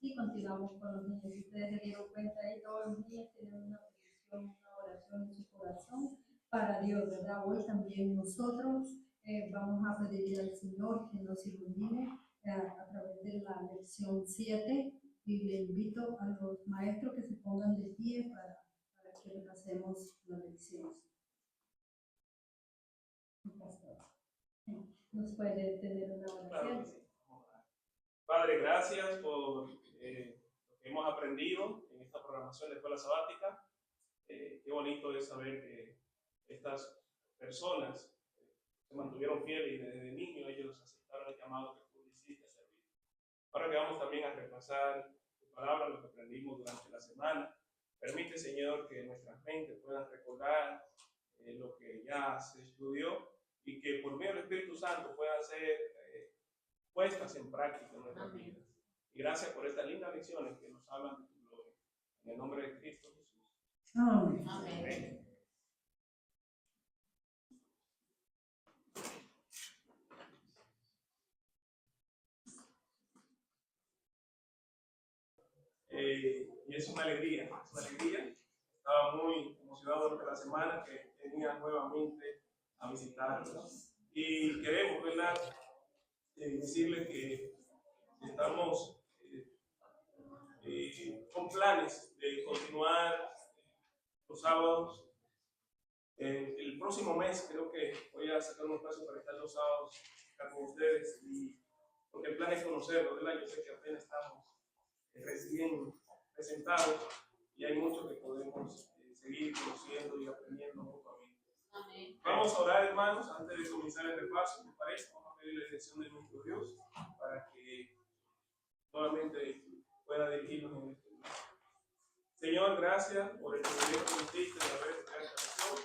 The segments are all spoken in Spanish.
y continuamos con los niños. Si ustedes se dieron cuenta ahí, todos los niños tienen una petición, una oración en su corazón para Dios, ¿verdad? Hoy también nosotros vamos a pedirle al Señor que nos ilumine a través de la lección 7 y le invito a los maestros que se pongan de pie para que hacemos la lección. ¿Nos puede tener una oración? Claro que sí. Padre, gracias por lo que hemos aprendido en esta programación de escuela sabática. Qué bonito es saber que estas personas se mantuvieron fieles y desde niños ellos aceptaron el llamado que tú hiciste a servir. Ahora que vamos también a repasar tu palabra, lo que aprendimos durante la semana, permite, Señor, que nuestras mentes puedan recordar lo que ya se estudió y que por medio del Espíritu Santo puedan ser puestas en práctica en nuestras vidas. Y gracias por estas lindas lecciones que nos hablan de tu gloria. En el nombre de Cristo Jesús. Amén. Amén. Y es una alegría, Estaba muy emocionado durante la semana que venía nuevamente a visitarlos. Y queremos, ¿verdad? Decirles que estamos con planes de continuar los sábados. El próximo mes creo que voy a sacar un espacio para estar los sábados acá con ustedes, y porque el plan es conocerlos, ¿verdad? Yo sé que apenas estamos recién presentados y hay mucho que podemos seguir conociendo y aprendiendo mutuamente. Amén. Vamos a orar, hermanos, antes de comenzar el repaso, ¿me parece? Vamos a pedir la dirección de nuestro Dios para que nuevamente pueda dirigirnos en este lugar. Señor, gracias por el privilegio que nos diste de haber estudiado esta lección.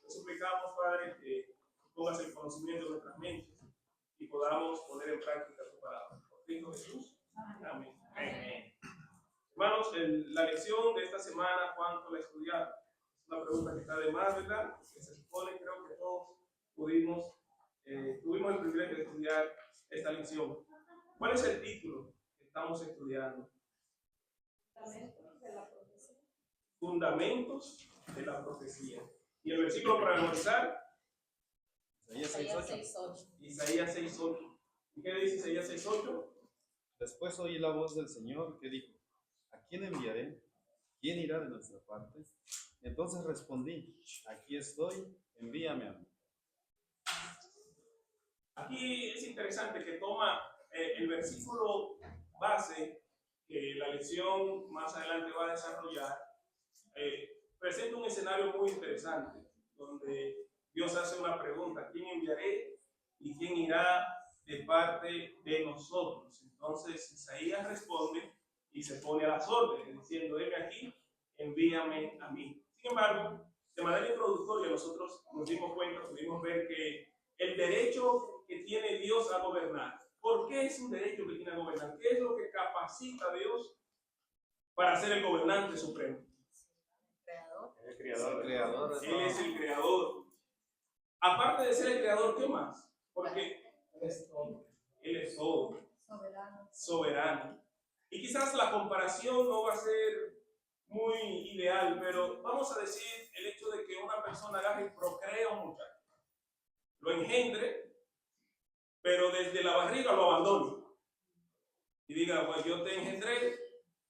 Te suplicamos, Padre, que pongas el conocimiento de nuestras mentes y podamos poner en práctica tu palabra. Por Cristo Jesús. Amén. Amén. Hermanos, la lección de esta semana, ¿cuánto la estudiaron? Es una pregunta que está de más, ¿verdad? Que se supone, creo que todos tuvimos el privilegio de estudiar esta lección. ¿Cuál es el título que estamos estudiando? Fundamentos de la profecía. Fundamentos de la profecía. ¿Y el versículo para memorizar? Isaías 6:8. Isaías 6:8. ¿Y qué dice Isaías 6:8? Después oí la voz del Señor que dijo: ¿a quién enviaré? ¿Quién irá de nuestra parte? Entonces respondí: aquí estoy, envíame a mí. Aquí es interesante que toma el versículo base que la lección más adelante va a desarrollar. Presenta un escenario muy interesante donde Dios hace una pregunta: ¿quién enviaré y quién irá de parte de nosotros? Entonces Isaías responde y se pone a las órdenes diciendo: heme aquí, envíame a mí. Sin embargo, de manera introductoria nosotros nos dimos cuenta, pudimos ver que el derecho que tiene Dios a gobernar. ¿Por qué es un derecho que tiene a gobernar? ¿Qué es lo que capacita a Dios para ser el gobernante supremo? El creador. Él es el creador. Aparte de ser el creador, ¿qué más? Porque Él es todo. Soberano. Y quizás la comparación no va a ser muy ideal, pero vamos a decir el hecho de que una persona agarre y procree a un muchacho, lo engendre, pero desde la barriga lo abandone y diga: pues yo te engendré,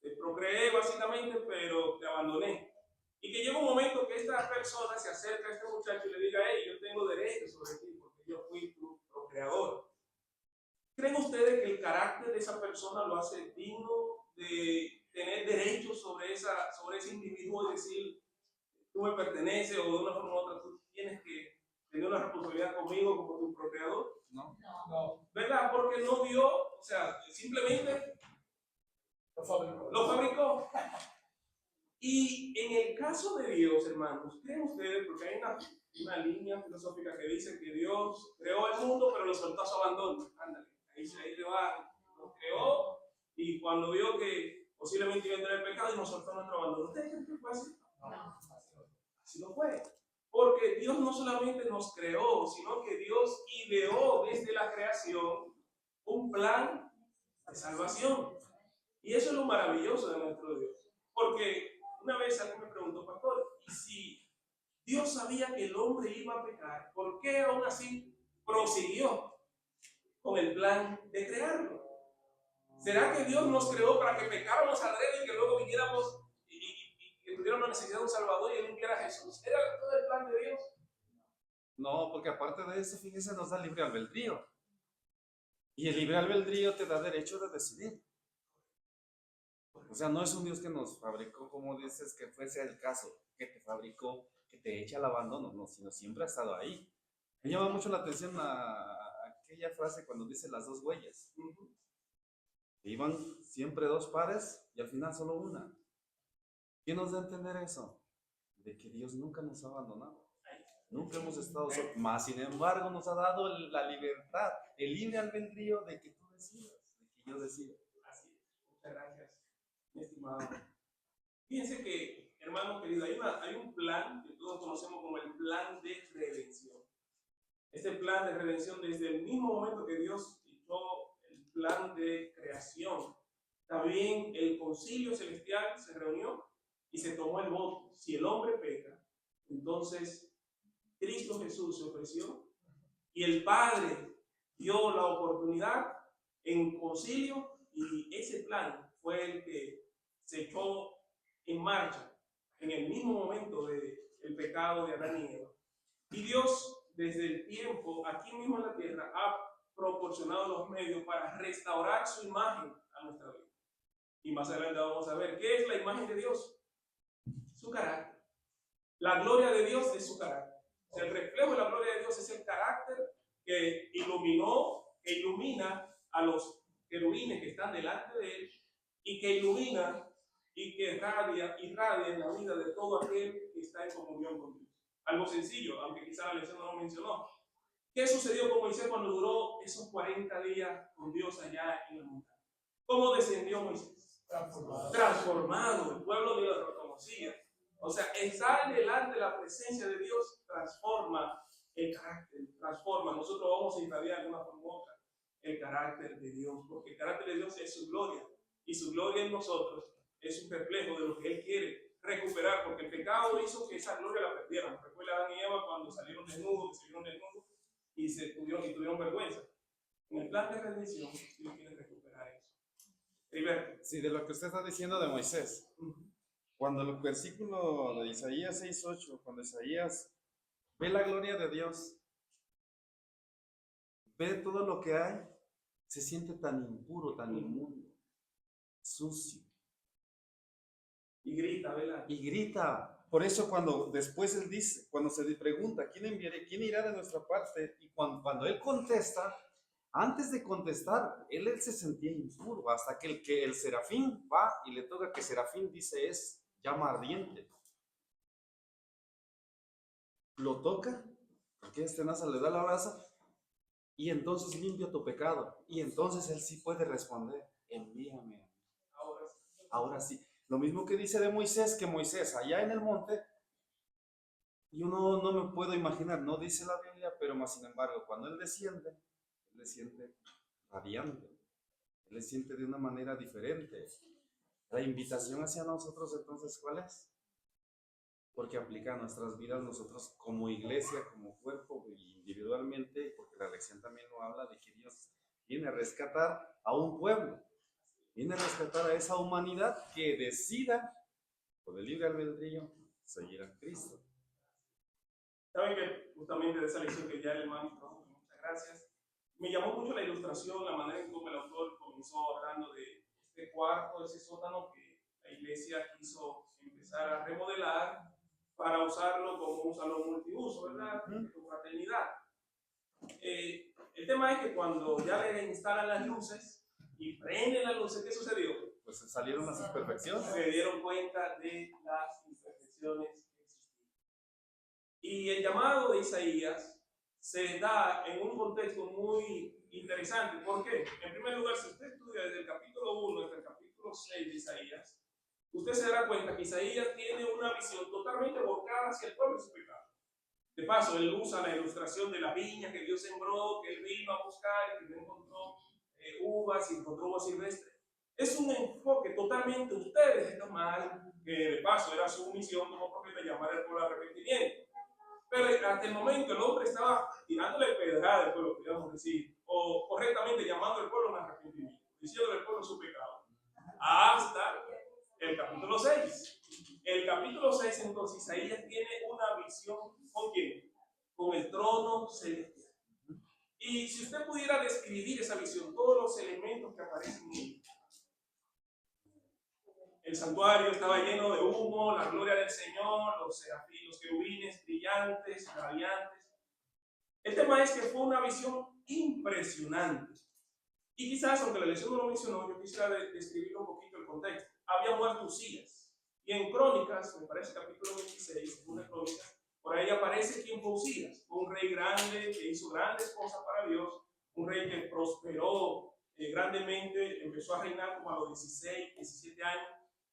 te procreé básicamente, pero te abandoné. Y que llega un momento que esta persona se acerca a este muchacho y le diga: hey, yo tengo derecho sobre ti porque yo fui tu procreador. ¿Creen ustedes que el carácter de esa persona lo hace digno de tener derecho sobre ese individuo y decir: tú me perteneces, o de una forma u otra tú tienes que tener una responsabilidad conmigo como tu procreador? No. ¿Verdad? Porque no vio, o sea, simplemente lo fabricó. Y en el caso de Dios, hermanos, ¿creen ustedes? Porque hay una línea filosófica que dice que Dios creó el mundo, pero lo soltó a su abandono. Ándale, ahí le va, lo creó, y cuando vio que posiblemente iba a entrar el pecado, y nos soltó a nuestro abandono. ¿Ustedes creen que fue así? No. Así no fue. Porque Dios no solamente nos creó, sino que Dios ideó desde la creación un plan de salvación. Y eso es lo maravilloso de nuestro Dios. Porque una vez alguien me preguntó, pastor, ¿y si Dios sabía que el hombre iba a pecar, por qué aún así prosiguió con el plan de crearlo? ¿Será que Dios nos creó para que pecáramos adrede y que luego viniéramos y que tuviéramos la necesidad de un Salvador y Él enviara a Jesús? ¿Era todo el plan de Dios? No, porque aparte de eso, fíjese, nos da libre albedrío. Y el libre albedrío te da derecho de decidir. O sea, no es un Dios que nos fabricó, como dices, que fuese el caso, que te fabricó, que te echa al abandono, no, sino siempre ha estado ahí. Me llama mucho la atención aquella frase cuando dice las dos huellas. Que iban siempre dos pares y al final solo una. ¿Qué nos da a entender eso? De que Dios nunca nos ha abandonado. Nunca hemos estado solos. Más sin embargo, nos ha dado la libertad, el libre albedrío de que tú decidas, de que yo decida. Así es. Muchas gracias, mi estimado. Fíjense que, hermano querido, hay un plan que todos conocemos como el plan de redención. Este plan de redención, desde el mismo momento que Dios hizo el plan de creación, también el concilio celestial se reunió y se tomó el voto. Si el hombre peca, entonces Cristo Jesús se ofreció y el Padre dio la oportunidad en concilio, y ese plan fue el que se echó en marcha en el mismo momento del pecado de Adán y Eva. Y Dios, desde el tiempo, aquí mismo en la tierra, ha proporcionado los medios para restaurar su imagen a nuestra vida. Y más adelante vamos a ver qué es la imagen de Dios. Su carácter. La gloria de Dios es su carácter. O sea, el reflejo de la gloria de Dios es el carácter que ilumina a los querubines que están delante de él, y que ilumina y que irradia en la vida de todo aquel que está en comunión con Dios. Algo sencillo, aunque quizá la lección no lo mencionó. ¿Qué sucedió con Moisés cuando duró esos 40 días con Dios allá en la montaña? ¿Cómo descendió Moisés? Transformado. El pueblo de Dios lo reconocía. O sea, estar delante de la presencia de Dios transforma el carácter, transforma. Nosotros vamos a irradiar de una forma u otra el carácter de Dios, porque el carácter de Dios es su gloria, y su gloria en nosotros es un reflejo de lo que Él quiere recuperar, porque el pecado hizo que esa gloria la perdieran. Recuerda a Adán y Eva cuando salieron desnudos y tuvieron vergüenza. En el plan de redención, Dios quiere recuperar eso. Heriberto. Sí, de lo que usted está diciendo de Moisés. Cuando el versículo de Isaías 6:8, cuando Isaías ve la gloria de Dios, ve todo lo que hay, se siente tan impuro, tan inmundo, sucio. Y grita, ¿verdad? Y grita. Por eso cuando después él dice, cuando se le pregunta, ¿quién enviaré? ¿Quién irá de nuestra parte? Y cuando él contesta, antes de contestar, él se sentía impuro, hasta que el serafín va y le toca, que serafín dice es llama ardiente. Lo toca, porque tenaza le da la brasa, y entonces limpia tu pecado. Y entonces él sí puede responder, envíame. Ahora sí. Lo mismo que dice de Moisés, que Moisés allá en el monte, yo no me puedo imaginar, no dice la Biblia, pero más sin embargo, cuando él desciende radiante, él le siente de una manera diferente. La invitación hacia nosotros, entonces, ¿cuál es? Porque aplica a nuestras vidas nosotros como iglesia, como cuerpo, individualmente, porque la lección también nos habla de que Dios viene a rescatar a un pueblo, viene a rescatar a esa humanidad que decida, por el libre albedrío, seguir a Cristo. Saben que justamente de esa lección que ya el hermano introdujo, muchas gracias, me llamó mucho la ilustración, la manera en cómo el autor comenzó hablando de este cuarto, ese sótano que la iglesia quiso empezar a remodelar para usarlo como un salón multiuso, ¿verdad? Con fraternidad. El tema es que cuando ya le instalan las luces y prenden las luces, ¿qué sucedió? Pues salieron las imperfecciones. Se dieron cuenta de las imperfecciones que existían. Y el llamado de Isaías se da en un contexto muy interesante. ¿Por qué? En primer lugar, si usted estudia desde el capítulo 1 hasta el capítulo 6 de Isaías, usted se dará cuenta que Isaías tiene una visión totalmente volcada hacia el pueblo y su pecado. De paso, él usa la ilustración de la viña que Dios sembró, que él vino a buscar y que no encontró uvas y encontró uvas silvestres. Es un enfoque totalmente, ustedes están mal, que de paso era su misión como profeta llamar al pueblo al arrepentimiento. Pero hasta el momento el hombre estaba tirándole pedrada al pueblo, podríamos decir, o correctamente llamando al pueblo a un arrepentimiento, diciéndole al pueblo su pecado. Hasta el capítulo 6. El capítulo 6, entonces, Isaías tiene una visión, ¿con quién? Con el trono celestial. Y si usted pudiera describir esa visión, todos los elementos que aparecen en ella. El santuario estaba lleno de humo, la gloria del Señor, los serafines, los querubines brillantes, radiantes. El tema es que fue una visión impresionante. Y quizás, aunque la lección no lo mencionó, yo quisiera describir un poquito el contexto. Había muerto Usías. Y en Crónicas, me parece capítulo 26, según las Crónicas, por ahí aparece quién fue Usías. Fue un rey grande que hizo grandes cosas para Dios, un rey que prosperó grandemente, empezó a reinar como a los 16, 17 años.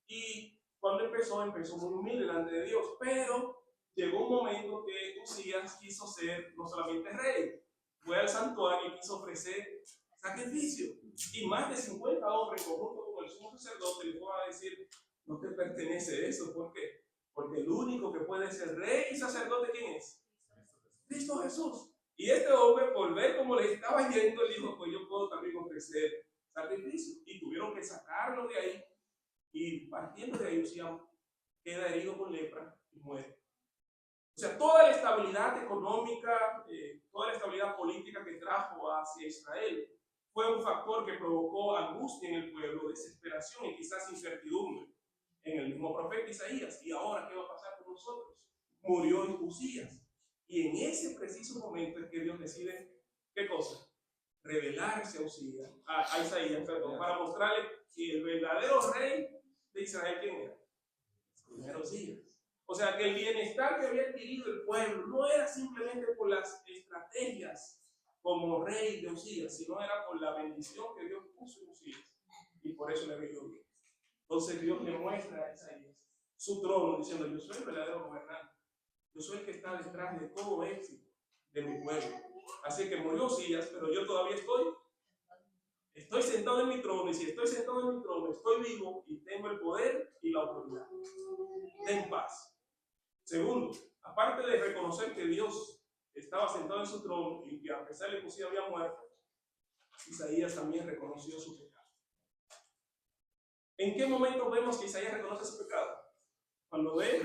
Y cuando empezó muy humilde delante de Dios. Pero llegó un momento que Usías quiso ser no solamente rey, fue al santuario y quiso ofrecer sacrificio. Y más de 50 hombres en conjunto con el sumo sacerdote le fueron a decir: no te pertenece eso. ¿Por qué? Porque el único que puede ser rey y sacerdote, ¿quién es? Cristo Jesús. Y este hombre, por ver cómo le estaba yendo, él dijo: pues yo puedo también ofrecer sacrificio. Y tuvieron que sacarlo de ahí. Y partiendo de ahí, Usías queda herido con lepra y muere. O sea, toda la estabilidad económica, toda la estabilidad política que trajo hacia Israel fue un factor que provocó angustia en el pueblo, desesperación y quizás incertidumbre en el mismo profeta Isaías. ¿Y ahora qué va a pasar con nosotros? Murió Usías. Y en ese preciso momento es que Dios decide, ¿qué cosa? Revelarse a Isaías, para mostrarle que el verdadero rey de Israel, ¿quién era? Primero Usías. O sea, que el bienestar que había adquirido el pueblo no era simplemente por las estrategias como rey de Usías, sino era por la bendición que Dios puso en Usías. Y por eso le dio bien. Entonces Dios le muestra a Isaías su trono, diciendo: yo soy el verdadero gobernante. Yo soy el que está detrás de todo éxito de mi pueblo. Así que murió Usías, pero yo todavía estoy sentado en mi trono. Y si estoy sentado en mi trono, estoy vivo y tengo el poder y la autoridad. Den paz. Segundo, aparte de reconocer que Dios estaba sentado en su trono y que a pesar de que Usías había muerto, Isaías también reconoció su pecado. ¿En qué momento vemos que Isaías reconoce su pecado? Cuando ve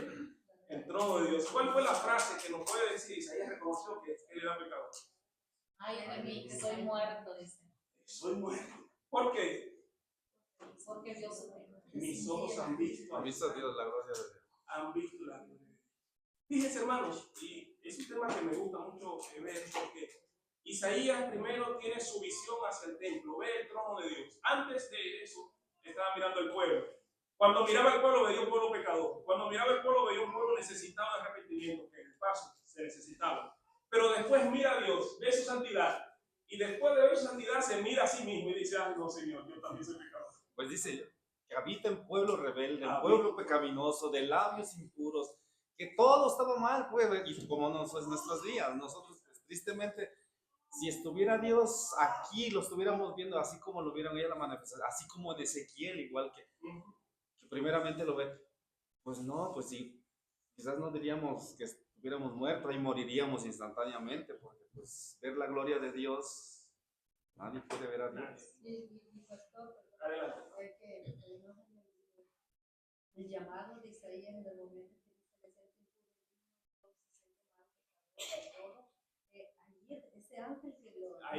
el trono de Dios. ¿Cuál fue la frase que nos puede decir Isaías reconoció que él era pecador? Ay, de mí, que soy muerto, dice. Soy muerto. ¿Por qué? Porque Dios mis ojos han visto a Dios, la gloria de Dios. Han visto la gloria de Dios. Fíjense, hermanos, y es un tema que me gusta mucho ver, porque Isaías primero tiene su visión hacia el templo, ve el trono de Dios. Antes de eso, estaba mirando el pueblo. Cuando miraba el pueblo, veía un pueblo pecador. Cuando miraba el pueblo, veía un pueblo necesitado de arrepentimiento, que en el paso se necesitaba. Pero después mira a Dios, ve su santidad. Y después de ver su santidad, se mira a sí mismo y dice: ay, no, Señor, yo también soy pecador. Pues dice que habita en pueblo rebelde, en pueblo pecaminoso, de labios impuros, que todo estaba mal, pues, y como no son nuestros días, nosotros, pues, tristemente, si estuviera Dios aquí, lo estuviéramos viendo así como lo vieron ella la manifestación, así como en Ezequiel, igual que primeramente lo ve. Pues no, pues sí, quizás no diríamos que estuviéramos muertos y moriríamos instantáneamente, porque pues ver la gloria de Dios, nadie puede ver a Dios. Y pastor, Adelante. fue que el llamado de Isaías en el momento que dice ayer ese ángel que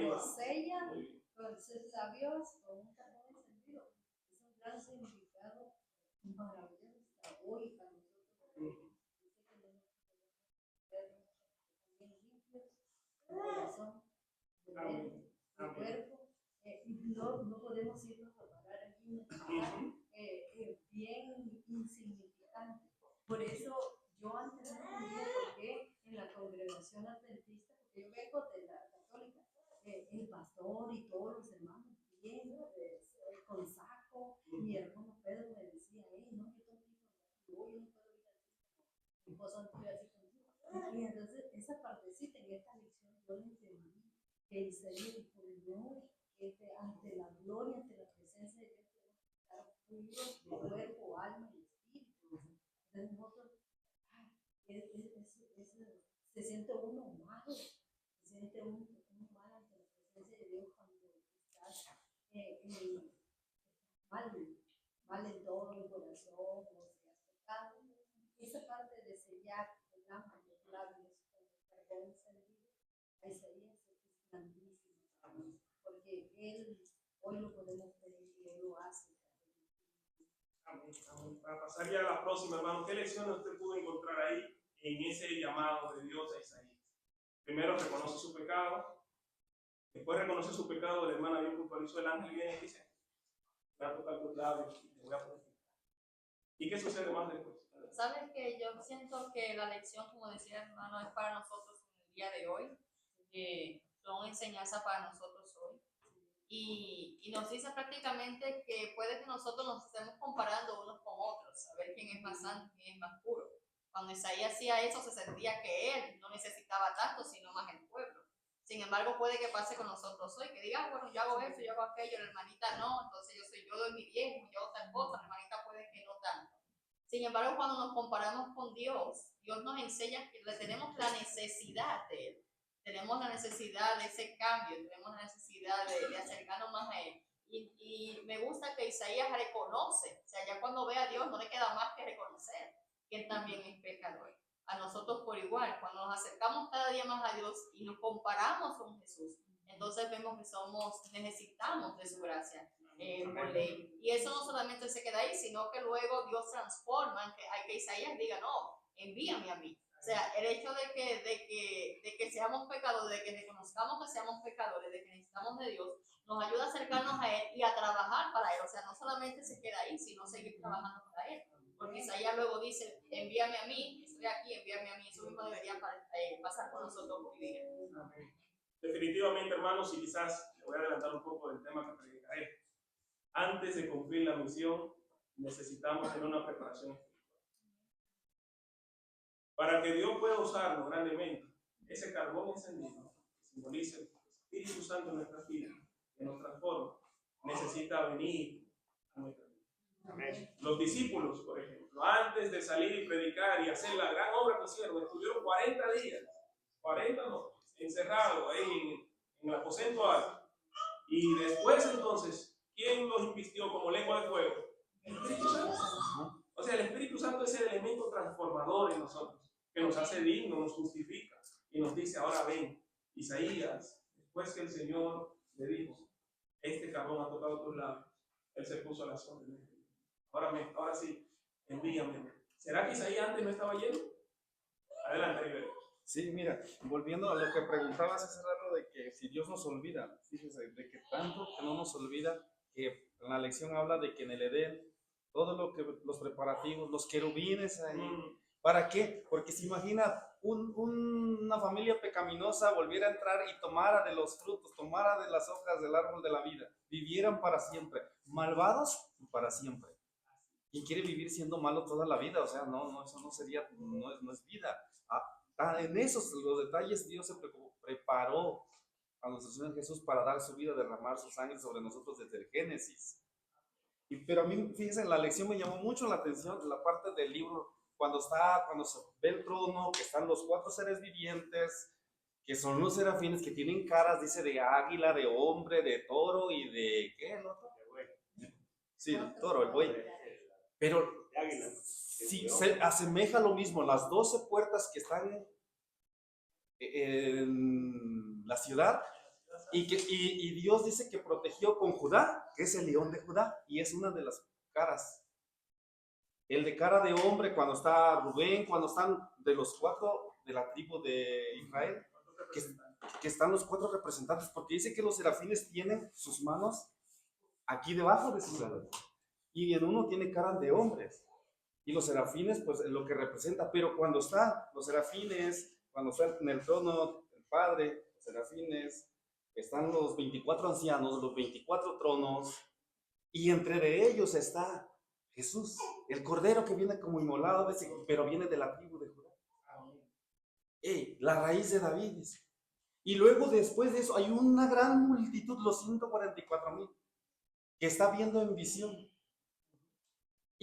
lo sella con sus labios con un carbón encendido, es un gran significado maravilloso hasta hoy para nosotros. Dice que tenemos que vernos también limpios, el corazón, de mente, el cuerpo. No podemos irnos a parar aquí en un lugar bien insignificante. Por eso yo antes no entendía por qué en la congregación adventista, porque yo vengo de la católica, el pastor y todos los hermanos bien con saco, mi hermano Pedro me decía: no, yo contigo, yo no puedo ir así, mi esposo no puede así contigo. Y entonces esa partecita en esta lección yo le entendí que Isaías dijo: no, ante la gloria, ante la presencia de Dios, constituidos de cuerpo, alma y espíritu. Entonces nosotros, se siente uno malo, se siente uno mal ante la presencia de Dios cuando estás mal en todo el corazón, o si has pecado. Esa parte de sellar el alma y los labios con el perdón servido a Isaías es grandísimo, porque él hoy lo podemos pedir y él lo hace. Amén, amén. Para pasar ya a la próxima, hermano, ¿qué lecciones usted pudo encontrar ahí en ese llamado de Dios a Isaías? Primero reconoce su pecado, después reconoce su pecado, la hermana bien puntualizó, el ángel viene y dice, voy a tocar tus labios y te voy a purificar. ¿Y qué sucede más después? Sabes que yo siento que la lección, como decía el hermano, es para nosotros en el día de hoy, son enseñanzas para nosotros hoy. Y nos dice prácticamente que puede que nosotros nos estemos comparando unos con otros, a ver quién es más santo, quién es más puro. Cuando Isaías hacía eso, se sentía que él no necesitaba tanto, sino más el pueblo. Sin embargo, puede que pase con nosotros hoy, que diga, bueno, yo hago esto, yo hago aquello, la hermanita no, entonces yo doy mi diezmo, yo hago tal cosa, la hermanita puede que no tanto. Sin embargo, cuando nos comparamos con Dios, Dios nos enseña que tenemos la necesidad de Él. Tenemos la necesidad de ese cambio, tenemos la necesidad de acercarnos más a Él. Y me gusta que Isaías reconoce, o sea, ya cuando ve a Dios no le queda más que reconocer que Él también es pecador. A nosotros por igual, cuando nos acercamos cada día más a Dios y nos comparamos con Jesús, entonces vemos que necesitamos de su gracia. Por ley. Y eso no solamente se queda ahí, sino que luego Dios transforma, que Isaías diga, no, envíame a mí. O sea, el hecho de que seamos pecadores, de que reconozcamos que seamos pecadores, de que necesitamos de Dios, nos ayuda a acercarnos a Él y a trabajar para Él. O sea, no solamente se queda ahí, sino seguir trabajando para Él. Porque Isaías luego dice, envíame a mí, estoy aquí, envíame a mí. Eso mismo debería pasar con nosotros hoy día. Definitivamente, hermanos, y quizás le voy a adelantar un poco del tema que predicaré. Antes de cumplir la misión, necesitamos tener una preparación espiritual. Para que Dios pueda usarnos grandemente, ese carbón encendido, que simboliza el Espíritu Santo en nuestras vidas, que nos transforma, necesita venir a nuestra vida. Amén. Los discípulos, por ejemplo, antes de salir y predicar y hacer la gran obra que hicieron, estuvieron 40 días, 40 noches, encerrados ahí en el aposento alto. Y después entonces, ¿quién los invistió como lengua de fuego? El Espíritu Santo. O sea, el Espíritu Santo es el elemento transformador en nosotros, que nos hace dignos, nos justifica y nos dice, ahora ven, Isaías, después que el Señor le dijo, este carbón ha tocado tus labios, él se puso a las órdenes. Ahora sí, envíame. ¿Será que Isaías antes no estaba lleno? Adelante, River. Sí, mira, volviendo a lo que preguntabas hace rato de que si Dios nos olvida, fíjese, de que tanto que no nos olvida, que en la lección habla de que en el Edén, todo lo que, los preparativos, los querubines ahí, ¿para qué? Porque se imagina una familia pecaminosa volviera a entrar y tomara de los frutos, tomara de las hojas del árbol de la vida, vivieran para siempre, malvados para siempre. Y quiere vivir siendo malo toda la vida, o sea, no, eso no sería, no es vida. En esos los detalles Dios se preparó a nuestro Señor Jesús para dar su vida, derramar su sangre sobre nosotros desde el Génesis. Pero a mí, fíjense, la lección me llamó mucho la atención, la parte del libro, cuando se ve el trono, que están los 4 seres vivientes, que son los serafines, que tienen caras, dice, de águila, de hombre, de toro y de, ¿qué? ¿El otro? Sí, el toro, el buey. Pero sí, se asemeja lo mismo, las 12 puertas que están en la ciudad, y Dios dice que protegió con Judá, que es el león de Judá, y es una de las caras. El de cara de hombre, cuando está Rubén, cuando están de los 4 de la tribu de Israel, que están los 4 representantes, porque dice que los serafines tienen sus manos aquí debajo de sus alas, y en uno tiene cara de hombres. Y los serafines, pues, lo que representa. Pero cuando están los serafines, cuando está en el trono el Padre, los serafines, están los 24 ancianos, los 24 tronos, y entre de ellos está Jesús, el Cordero que viene como inmolado, pero viene de la tribu de Judá. La raíz de David, dice. Y luego, después de eso, hay una gran multitud, los 144,000, que está viendo en visión.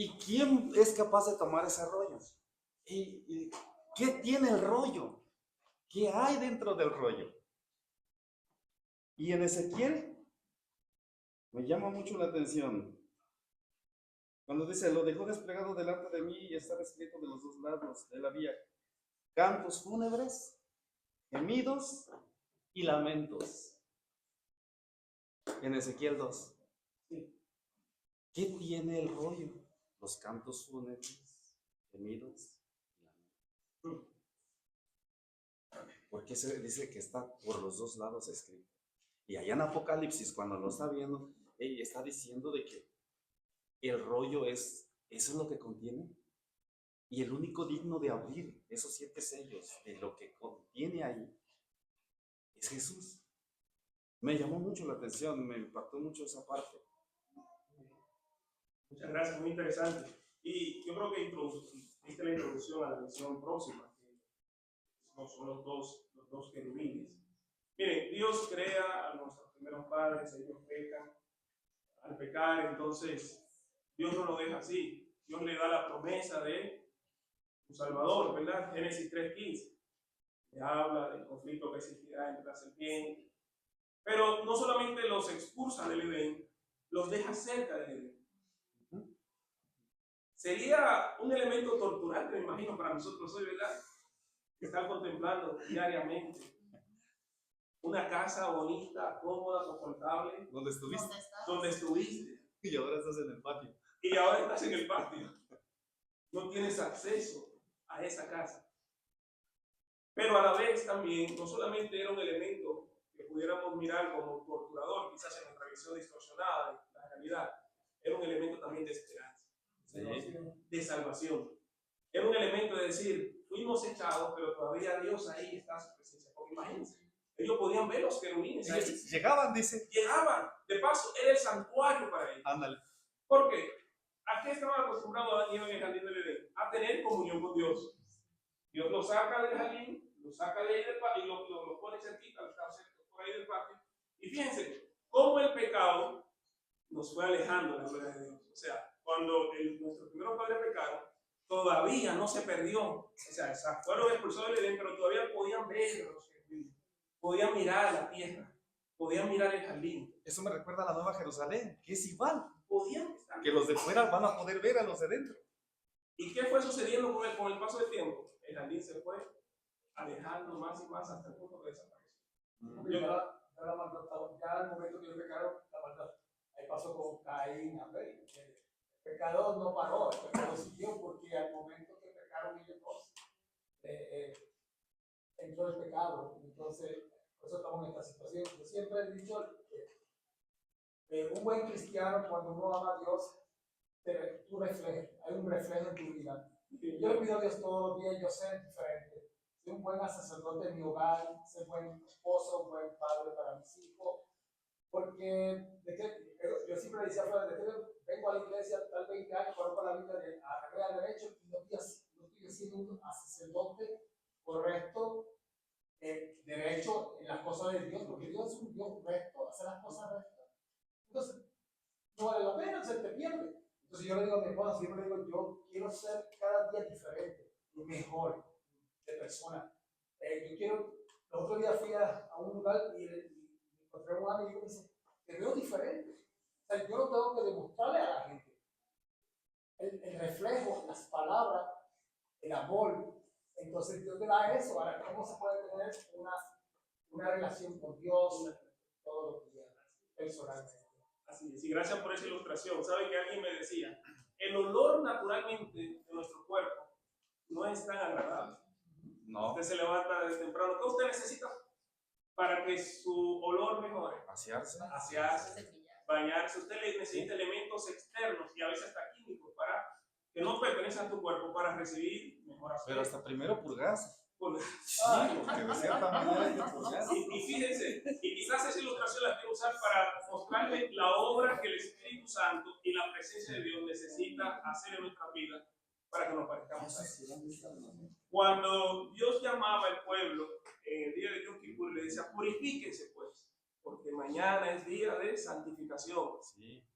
¿Y quién es capaz de tomar ese rollo? ¿Y qué tiene el rollo? ¿Qué hay dentro del rollo? Y en Ezequiel me llama mucho la atención cuando dice, lo dejó desplegado delante de mí y estaba escrito de los dos lados de la vía, cantos fúnebres, gemidos y lamentos. En Ezequiel 2. ¿Qué tiene el rollo? Los cantos fúnebres, gemidos y lamentos. Porque se dice que está por los dos lados escrito. Y allá en Apocalipsis, cuando lo está viendo, está diciendo de que el rollo eso es lo que contiene. Y el único digno de abrir esos 7 sellos de lo que contiene ahí es Jesús. Me llamó mucho la atención, me impactó mucho esa parte. Muchas gracias, muy interesante. Y yo creo que esta es la introducción a la lección próxima, que son los dos querubines. Miren, Dios crea a nuestros primeros padres, ellos pecan. Al pecar, entonces, Dios no lo deja así. Dios le da la promesa de un Salvador, ¿verdad? Génesis 3:15. Le habla del conflicto que existirá entre la serpiente. Pero no solamente los expulsa del Edén, los deja cerca del Edén. Sería un elemento torturante, me imagino, para nosotros hoy, ¿verdad? Que están contemplando diariamente una casa bonita, cómoda, confortable. ¿Dónde estuviste? Donde estuviste. Y ahora estás en el patio. Y ahora estás en el patio. No tienes acceso a esa casa. Pero a la vez también, no solamente era un elemento que pudiéramos mirar como torturador, quizás en nuestra visión distorsionada de la realidad, era un elemento también de esperanza, de salvación. Era un elemento de decir, fuimos echados, pero todavía Dios ahí está su presencia. Porque imagínense, ellos podían ver los querubines ahí. Llegaban, dice. Llegaban. De paso, era el santuario para ellos. Ándale. ¿Por qué? ¿A qué estaban acostumbrados Adán y Eva en el jardín del Edén? A tener comunión con Dios. Dios los saca del jardín, los saca de ahí del patio y lo pone cerquita, por ahí del patio. Y fíjense, cómo el pecado nos fue alejando de la gloria de Dios. O sea, cuando nuestros primeros padres pecaron, todavía no se perdió. O sea, fueron expulsados del Edén, pero todavía podían ver a los querubines, podían mirar la tierra, podían mirar el jardín. Eso me recuerda a la Nueva Jerusalén, que es igual. Podían estar. Que los de fuera van a poder ver a los de dentro. ¿Y qué fue sucediendo con el paso del tiempo? El jardín se fue alejando más y más hasta el punto que desapareció. Ya al momento que ellos pecaron, la maldad. Ahí pasó con Caín, Abel. El pecado no paró, el pecado siguió porque al momento que pecaron ellos dos, entró el pecado. Entonces, por eso estamos en esta situación. Yo siempre he dicho que un buen cristiano, cuando uno ama a Dios, hay un reflejo en tu vida. Yo le pido a Dios todos los días yo ser diferente, ser un buen sacerdote en mi hogar, ser buen esposo, un buen padre para mis hijos, porque yo siempre decía, desde que vengo a la iglesia, tal 20 años, conozco la Biblia de al derecho y no estoy siendo un sacerdote correcto, derecho en las cosas de Dios, porque Dios es un Dios recto, hace las cosas rectas. Entonces, no vale la pena, se te pierde. Entonces yo le digo a mi esposa, siempre le digo, yo quiero ser cada día diferente, mejor de persona. El otro día fui a un lugar y encontré a un amigo y me dice, te veo diferente. O sea, yo no tengo que demostrarle a la gente. El reflejo, las palabras, el amor. Entonces Dios te da eso. Ahora, ¿cómo se puede tener una relación con Dios todos los días, personalmente? Así es, y gracias por esa ilustración. Saben que alguien me decía, el olor naturalmente de nuestro cuerpo no es tan agradable. No. Usted se levanta desde temprano. ¿Qué usted necesita para que su olor mejore? Asearse. Bañarse. Usted necesita elementos externos y a veces hasta químicos para que no pertenecen a tu cuerpo para recibir mejor aspecto. Pero hasta primero purgarse. Sí, porque de cierta manera hay que purgarse. Y fíjense, y quizás esa ilustración la quiero usar para mostrarle la obra que el Espíritu Santo y la presencia de Dios necesita hacer en nuestra vida para que nos parezcamos a Él. Cuando Dios llamaba al pueblo en el día de Yom Kippur, le decía, purifíquense pues, porque mañana es día de santificación. Sí.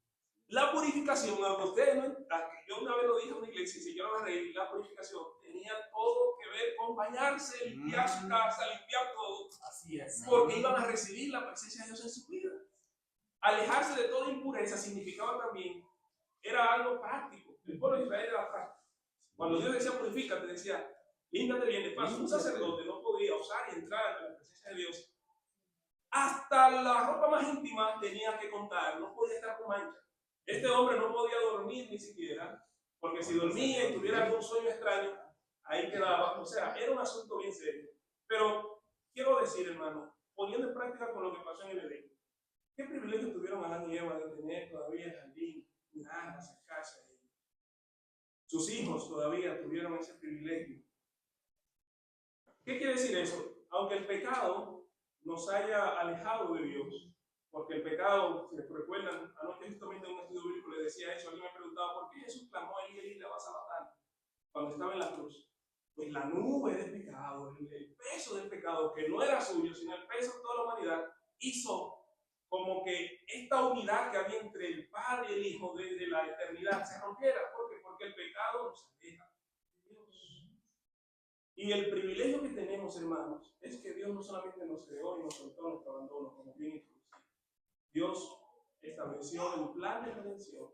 La purificación, aunque ustedes no, yo una vez bañarse, limpiar su casa, limpiar todo, Así es. porque iban a recibir la presencia de Dios en su vida. Alejarse de toda impureza significaba también, era algo práctico. El pueblo de Israel era práctico. Cuando Dios decía purifícate, decía límpiate bien. De paso, un sacerdote no podía usar y entrar ante la presencia de Dios. Hasta la ropa más íntima tenía que contar, no podía estar con mancha. Este hombre no podía dormir ni siquiera, porque si dormía y tuviera algún sueño extraño, ahí quedaba. O sea, era un asunto bien serio. Pero quiero decir, hermano, poniendo en práctica con lo que pasó en el Edén, ¿qué privilegio tuvieron Adán y Eva de tener todavía el jardín, mirar, acercarse a él? Sus hijos todavía tuvieron ese privilegio. ¿Qué quiere decir eso? Aunque el pecado nos haya alejado de Dios, porque el pecado, si recuerdan, anoche justamente en un estudio bíblico le decía eso, alguien me preguntaba ¿por qué Jesús clamó a Eli la vas a matar cuando estaba en la cruz? Pues la nube del pecado, el peso del pecado, que no era suyo, sino el peso de toda la humanidad, hizo como que esta unidad que había entre el Padre y el Hijo desde la eternidad se rompiera. ¿Por qué? Porque el pecado nos aleja de Dios. Y el privilegio que tenemos, hermanos, es que Dios no solamente nos creó y nos soltó nuestro abandono, como bien introducido. Dios estableció un plan de redención,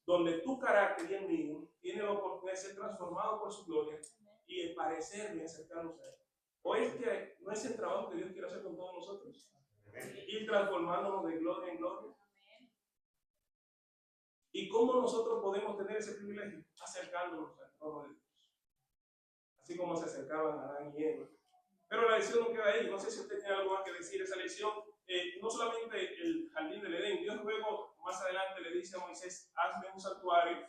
donde tu carácter y el mío tiene la oportunidad de ser transformado por su gloria y de parecerme y acercarnos a Él. O es que no es el trabajo que Dios quiere hacer con todos nosotros. Ir transformándonos de gloria en gloria. ¿Y cómo nosotros podemos tener ese privilegio? Acercándonos al trono de Dios. Así como se acercaban a Adán y Eva. Pero la lección no queda ahí. No sé si usted tiene algo más que decir. Esa lección, no solamente el jardín del Edén. Dios luego, más adelante, le dice a Moisés, hazme un santuario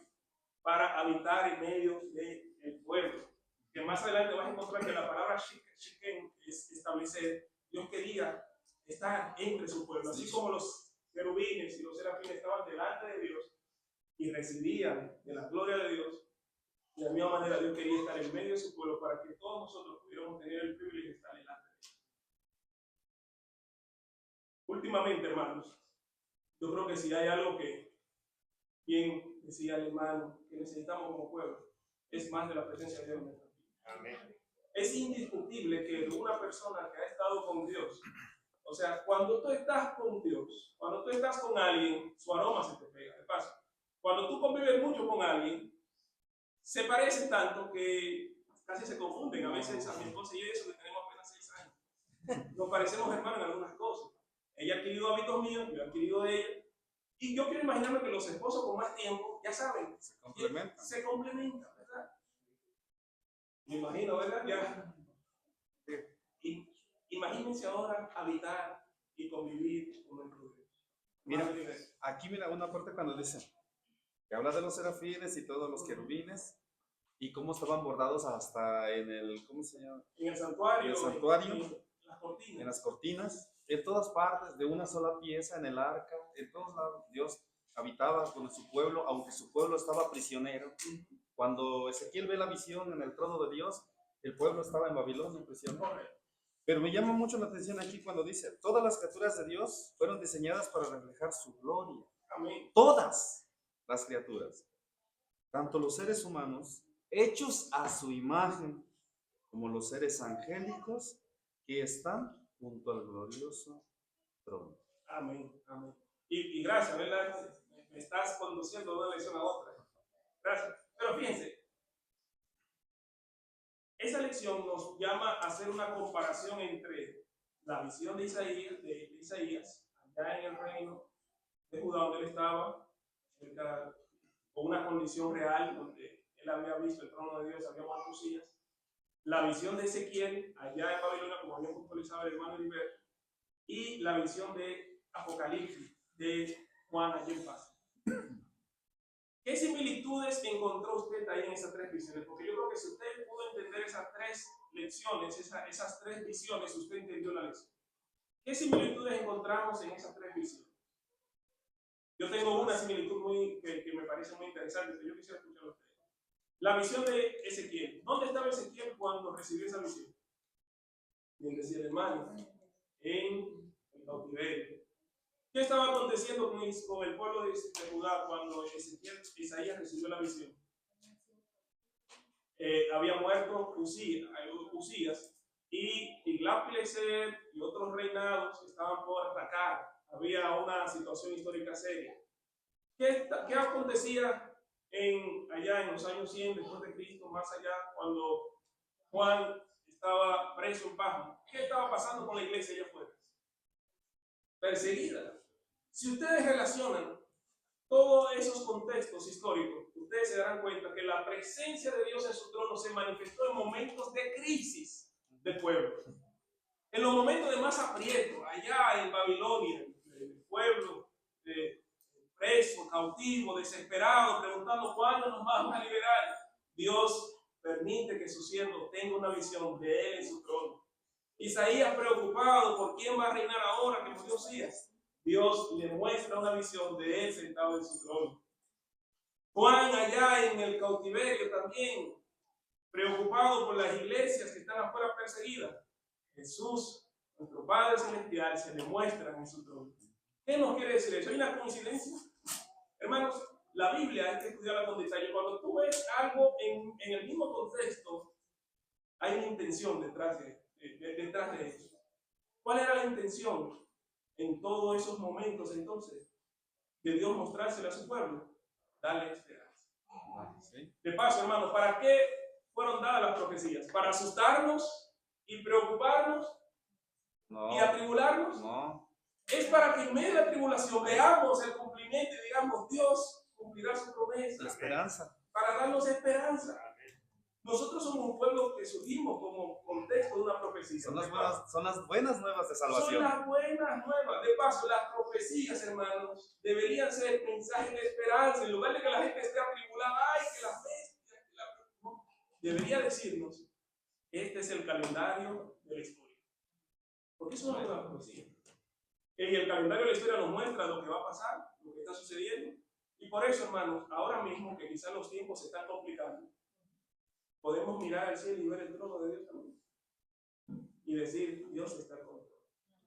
para habitar en medio del pueblo. Que más adelante vas a encontrar que la palabra Shiken es establecer. Dios quería estar entre su pueblo, así como los querubines y los serafines estaban delante de Dios y recibían de la gloria de Dios. De la misma manera Dios quería estar en medio de su pueblo para que todos nosotros pudiéramos tener el privilegio de estar delante de Él. Últimamente, hermanos, yo creo que si hay algo que, bien decía el hermano, que necesitamos como pueblo, es más de la presencia de Dios en nuestra vida. Amén. Es indiscutible que una persona que ha estado con Dios, o sea, cuando tú estás con Dios, cuando tú estás con alguien, su aroma se te pega. De paso, cuando tú convives mucho con alguien, se parecen tanto que casi se confunden. A veces a mi esposa y yo, eso que tenemos apenas 6 años, nos parecemos hermanos en algunas cosas. Ella ha adquirido hábitos míos, yo he adquirido de ella. Y yo quiero imaginarme que los esposos con más tiempo, ya saben, se complementan, ¿verdad? Me imagino, ¿verdad? Ya. Imagínense ahora habitar y convivir con nuestro Dios. Mira, aquí mira una parte cuando dice que habla de los serafines y todos los querubines y cómo estaban bordados hasta en el, ¿cómo se llama? En el santuario, en las cortinas, en todas partes, de una sola pieza, en el arca, en todos lados. Dios habitaba con su pueblo, aunque su pueblo estaba prisionero. Cuando Ezequiel ve la visión en el trono de Dios, el pueblo estaba en Babilonia prisionero. Pero me llama mucho la atención aquí cuando dice, todas las criaturas de Dios fueron diseñadas para reflejar su gloria. Amén. Todas las criaturas, tanto los seres humanos, hechos a su imagen, como los seres angélicos que están junto al glorioso trono. Amén, amén. Y gracias, ¿verdad? Me estás conduciendo de una lección a otra. Gracias. Pero fíjense, esa lección nos llama a hacer una comparación entre la visión de Isaías allá en el reino de Judá, donde él estaba, con una condición real, donde él había visto el trono de Dios, había muerto Usías. La visión de Ezequiel allá en Babilonia, como había puntualizado el hermano Heriberto, y la visión de Apocalipsis de Juan allí en Paz. ¿Qué similitudes encontró usted ahí en esas 3 visiones? Porque yo creo que si usted pudo entender esas 3 lecciones, esas 3 visiones, usted entendió la lección. ¿Qué similitudes encontramos en esas 3 visiones? Yo tengo una similitud que me parece muy interesante, que yo quisiera escuchar a usted. La visión de Ezequiel. ¿Dónde estaba Ezequiel cuando recibió esa visión? Bien decía el hermano, en el cautiverio. ¿Qué estaba aconteciendo con el pueblo de Judá cuando Isaías recibió la visión? había muerto Usías, y Tiglat-Pileser y otros reinados estaban por atacar. Había una situación histórica seria. ¿Qué acontecía allá en los años 100 después de Cristo, más allá, cuando Juan estaba preso en Pasmo? ¿Qué estaba pasando con la iglesia allá afuera? Perseguida. Si ustedes relacionan todos esos contextos históricos, ustedes se darán cuenta que la presencia de Dios en su trono se manifestó en momentos de crisis del pueblo. En los momentos de más aprieto, allá en Babilonia, el pueblo preso, cautivo, desesperado, preguntando cuándo nos vamos a liberar. Dios permite que su siervo tenga una visión de él en su trono. Isaías, preocupado por quién va a reinar ahora que murió Usías, Dios le muestra una visión de él sentado en su trono. Juan, allá en el cautiverio también, preocupado por las iglesias que están afuera perseguidas, Jesús, nuestro Padre Celestial, se le muestra en su trono. ¿Qué nos quiere decir eso? ¿Hay una coincidencia? Hermanos, la Biblia hay que estudiarla con detalle. Cuando tú ves algo en el mismo contexto, hay una intención detrás de eso. ¿Cuál era la intención en todos esos momentos entonces de Dios mostrársela a su pueblo? Darle esperanza. ¿Sí? De paso, hermanos, ¿para qué fueron dadas las profecías? ¿Para asustarnos y preocuparnos y atribularnos? No. Es para que en medio de la tribulación veamos el cumplimiento y digamos, Dios cumplirá su promesa. La esperanza. Para darnos esperanza. Nosotros somos un pueblo que surgimos como contexto de una profecía. Son las buenas nuevas de salvación. Son las buenas nuevas. De paso, las profecías, hermanos, deberían ser mensajes de esperanza. En lugar de que la gente esté atribulada, ay, que las bestias, que no. Debería decirnos, este es el calendario de la historia. Porque eso no es una profecía. Y el calendario de la historia nos muestra lo que va a pasar, lo que está sucediendo. Y por eso, hermanos, ahora mismo que quizás los tiempos se están complicando, podemos mirar al cielo y ver el trono de Dios también. Y decir, Dios está con nosotros.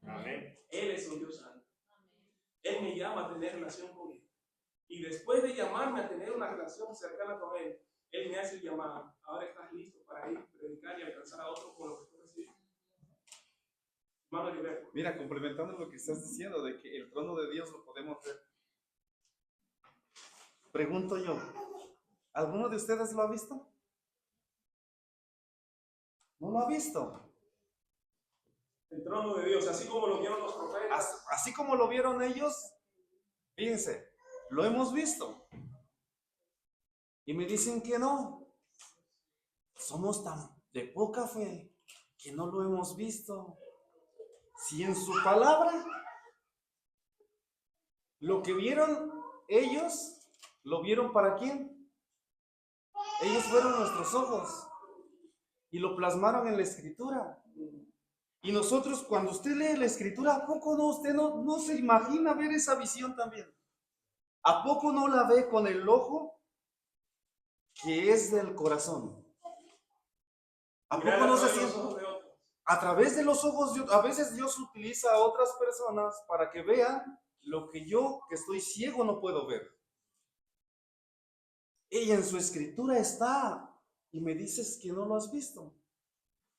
Amén. Él es un Dios santo. Él me llama a tener relación con Él. Y después de llamarme a tener una relación cercana con Él, Él me hace el llamado. Ahora estás listo para ir, predicar y alcanzar a otros con lo que tú recibes. Hermano Gilberto. Mira, complementando lo que estás diciendo, de que el trono de Dios lo podemos ver. Pregunto yo, ¿alguno de ustedes lo ha visto? ¿No lo ha visto? El trono de Dios, así como lo vieron los profetas. Así como lo vieron ellos, fíjense, lo hemos visto. Y me dicen que no. Somos tan de poca fe que no lo hemos visto. Si en su palabra, lo que vieron ellos, ¿lo vieron para quién? Ellos fueron nuestros ojos y lo plasmaron en la escritura. Y nosotros, cuando usted lee la escritura, ¿a poco no usted no se imagina ver esa visión también? ¿A poco no la ve con el ojo que es del corazón? ¿A poco no se siente? A través de los ojos, a veces Dios utiliza a otras personas para que vean lo que yo, que estoy ciego, no puedo ver. Ella en su escritura está, y me dices que no lo has visto.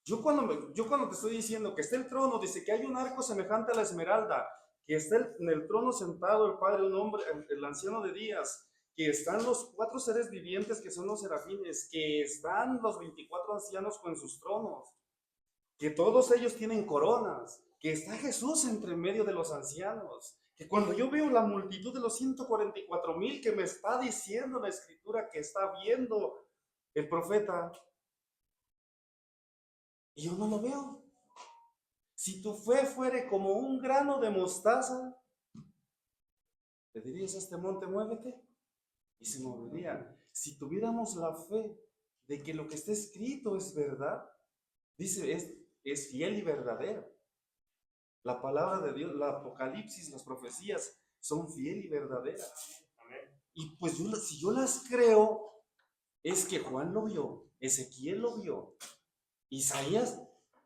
Yo cuando te estoy diciendo que está el trono, dice que hay un arco semejante a la esmeralda, que está en el trono sentado el Padre, un hombre, el anciano de días, que están los 4 seres vivientes que son los serafines, que están los 24 ancianos con sus tronos, que todos ellos tienen coronas, que está Jesús entre medio de los ancianos, que cuando yo veo la multitud de los 144,000 que me está diciendo la escritura que está viendo el profeta, y yo no lo veo. Si tu fe fuere como un grano de mostaza, le dirías a este monte, muévete, y se movería. Si tuviéramos la fe de que lo que está escrito es verdad, dice, es fiel y verdadero. La palabra de Dios, la Apocalipsis, las profecías son fiel y verdaderas. Y pues si yo las creo, es que Juan lo vio, Ezequiel lo vio, Isaías,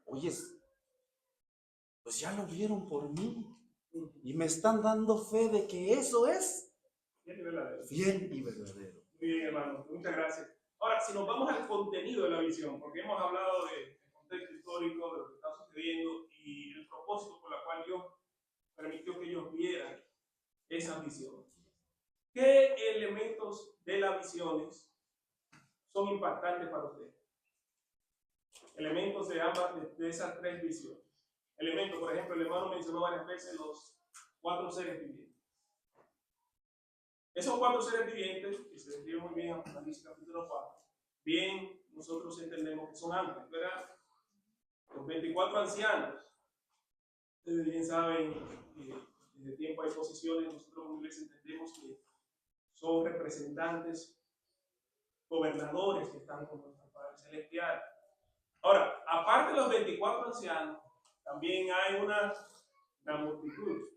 oye, pues ya lo vieron por mí y me están dando fe de que eso es Fiel y verdadero. fiel y verdadero. Muy bien, hermano, muchas gracias. Ahora, Ahora, si nos vamos al contenido de la visión, porque hemos hablado del contexto histórico, de lo que está sucediendo y el propósito por el cual Dios permitió que ellos vieran esas visiones. ¿Qué elementos de las visiones son impactantes para usted? Elementos de ambas, de esas tres visiones. Elementos, por ejemplo, el hermano mencionó varias veces los 4 seres vivientes. Esos 4 seres vivientes, que se describen muy bien en Apocalipsis capítulo 4, bien nosotros entendemos que son ángeles, ¿verdad? Los 24 ancianos, ustedes bien saben que desde tiempo hay posiciones, nosotros como iglesia entendemos que son representantes, gobernadores que están con nuestro Padre Celestial. Ahora, aparte de los 24 ancianos, también hay una multitud.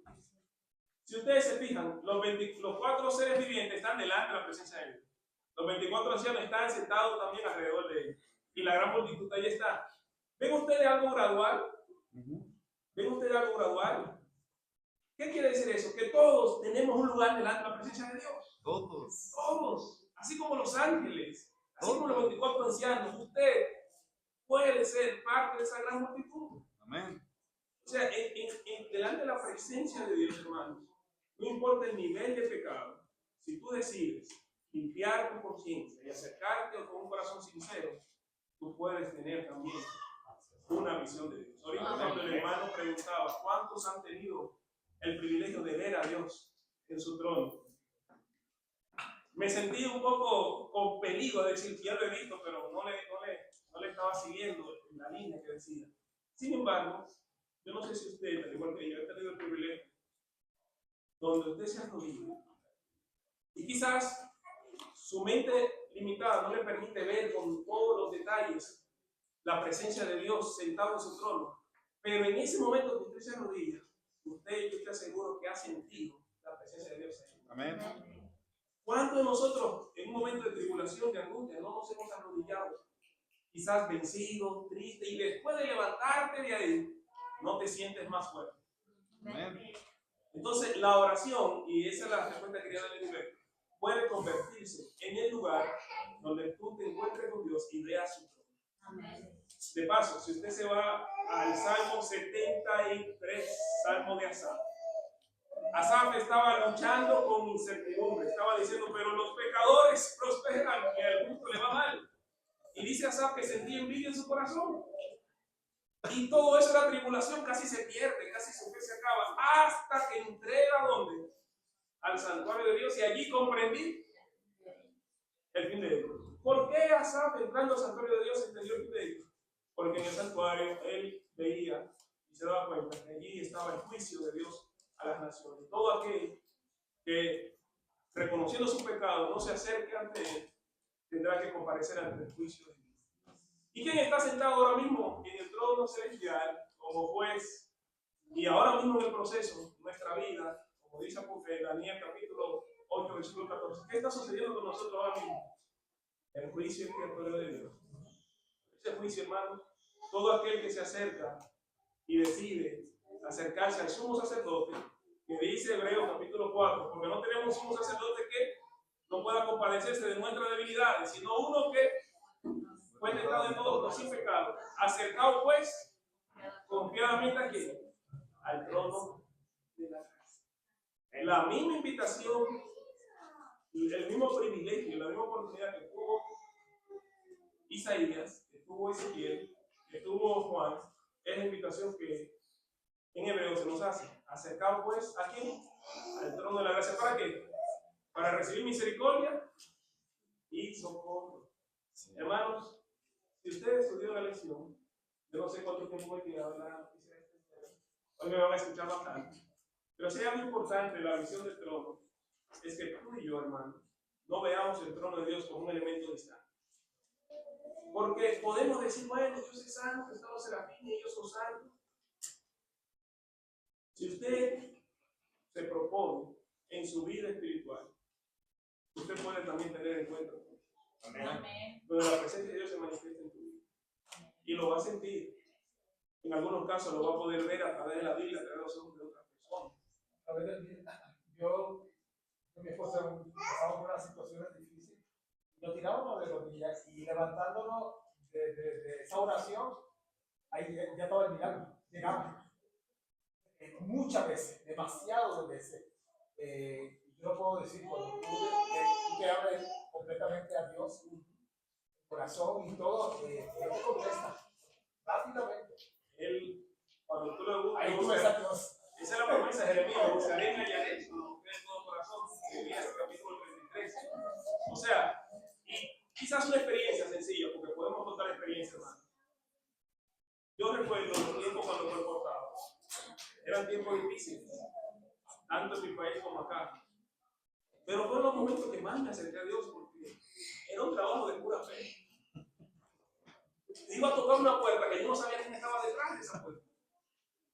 Si ustedes se fijan, los 4 seres vivientes están delante de la presencia de Dios. Los 24 ancianos están sentados también alrededor de ellos. Y la gran multitud ahí está. ¿Ven ustedes algo gradual? ¿Ven ustedes algo gradual? ¿Qué quiere decir eso? Que todos tenemos un lugar delante de la presencia de Dios. Todos. Todos. Así como los ángeles. Así como los 24 ancianos. Usted puede ser parte de esa gran multitud. Amén. O sea, delante de la presencia de Dios, hermanos, no importa el nivel de pecado, si tú decides limpiar tu conciencia y acercarte con un corazón sincero, tú puedes tener también una visión de Dios. Ahorita cuando el hermano preguntaba, ¿cuántos han tenido el privilegio de ver a Dios en su trono? Me sentí un poco compelido a decir, ya lo he visto, pero no le estaba siguiendo en la línea que decía. Sin embargo, yo no sé si usted, al igual que yo, he tenido el privilegio donde usted se arrodilla y quizás su mente limitada no le permite ver con todos los detalles la presencia de Dios sentado en su trono, pero en ese momento que usted se arrodilla, yo te aseguro que ha sentido la presencia de Dios ahí. Amén. ¿Cuántos de nosotros en un momento de tribulación, de angustia, no nos hemos arrodillado? Quizás vencido, triste, y después de levantarte de ahí, no te sientes más fuerte. Amén. Entonces, la oración, y esa es la respuesta que quería darle Gilberto, puede convertirse en el lugar donde tú te encuentres con Dios y veas su trono. Amén. De paso, si usted se va al Salmo 73, Salmo de Asaf, Asaf estaba luchando con incertidumbre, estaba diciendo, pero los pecadores prosperan y al justo le va mal. Y dice Asaf que sentía envidia en su corazón. Y todo eso, la tribulación casi se pierde, casi su fe se acaba, hasta que entré a dónde? Al santuario de Dios, y allí comprendí el fin de ellos. ¿Por qué Asaf, entrando al santuario de Dios, entendió el fin de ellos? Porque en el santuario él veía y se daba cuenta que allí estaba el juicio de Dios a las naciones. Todo aquel que, reconociendo su pecado, no se acerque ante él, tendrá que comparecer ante el juicio de Dios. ¿Y quién está sentado ahora mismo en el trono celestial como juez? Y ahora mismo en el proceso, nuestra vida, como dice Daniel capítulo 8, versículo 14, ¿qué está sucediendo con nosotros ahora mismo? El juicio expiatorio de Dios. Ese juicio, hermano, todo aquel que se acerca y decide acercarse al sumo sacerdote, que dice Hebreos capítulo 4, porque no tenemos un sumo sacerdote que no pueda compadecerse de nuestras debilidades, sino uno que fue tentado en todo, pero sin pecado. Acercado pues, confiadamente aquí, al trono de la gracia. En la misma invitación, el mismo privilegio, la misma oportunidad que tuvo Isaías, que tuvo Ezequiel, que tuvo Juan, es la invitación que en hebreo se nos hace. Acercado pues, ¿a quién? Al trono de la gracia. ¿Para qué? Para recibir misericordia y socorro. Sí. Hermanos, si ustedes estudiaron la lección, yo no sé cuánto tiempo me queda hablar, hoy me van a escuchar bastante, pero si hay algo importante en la visión del trono, es que tú y yo, hermano, no veamos el trono de Dios como un elemento distante. Porque podemos decir, bueno, Dios es santo, están los serafines y ellos son santos. Si usted se propone en su vida espiritual, usted puede también tener en cuenta. Amén. Donde la presencia de Dios se manifiesta en tu vida. Y lo va a sentir. En algunos casos lo va a poder ver a través de la Biblia, a través de los ojos de otras personas. A ver, yo y mi esposa pasamos por unas situaciones difíciles. Nos tirábamos de rodillas y levantándonos de esa oración, ahí ya estaba el milagro, llegamos. Muchas veces, demasiadas veces. Yo no puedo decir cuando tú te abres completamente a Dios, el corazón y todo, Él te contesta rápidamente. Él, cuando tú le buscas, Ahí tú ves a Dios. esa es la promesa de Jeremías, buscaré y hallaré, si lo busqué de todo corazón, Jeremías capítulo 33. O sea, y quizás una experiencia sencilla, porque podemos contar experiencias, hermano. Yo recuerdo los tiempos cuando fue cortado. Eran tiempos difíciles, tanto en mi país como acá. Pero fueron los momentos que más me acerqué a Dios, porque era un trabajo de pura fe. Iba a tocar una puerta que yo no sabía quién estaba detrás de esa puerta.